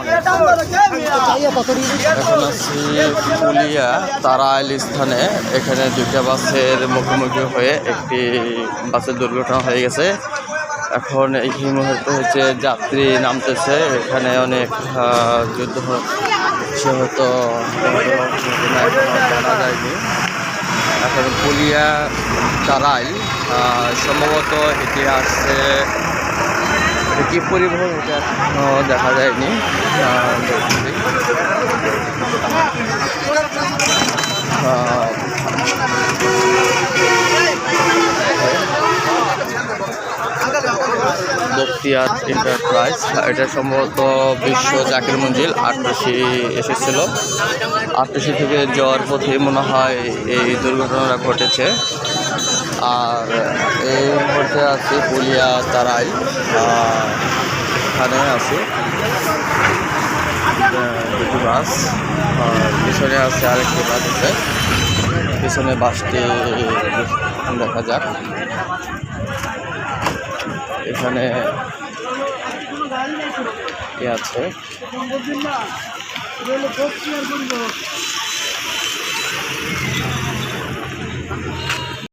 এখন আছি ফুলিয়া তারাইল স্থানে। এখানে দুইটা বাসের মুখোমুখি হয়ে একটি বাসের দুর্ঘটনা হয়ে গেছে। এখন এই মুহূর্তে হচ্ছে যাত্রী নামতেছে। এখানে অনেক যুদ্ধ সে হয়তো জানা যায়নি। এখন ফুলিয়া তারাইল সম্ভবত এটি আসছে, কি পরিবহন এটা দেখা যায়নি। বখতিয়ার এন্টারপ্রাইজ, এটা সম্ভবত বিশ্ব জাকির মঞ্জিল আট্রাসি এসেছিল। আট্রাসি থেকে যাওয়ার পথে মনে হয় এই দুর্ঘটনাটা ঘটেছে। আর এই মুহূর্তে আছি ফুলিয়া তারাইল, এখানে আছি দুটি বাস, পিছনে আছে আরেকটি বাস আছে। পিছনে বাসটি দেখা যাক। এখানে কি আছে,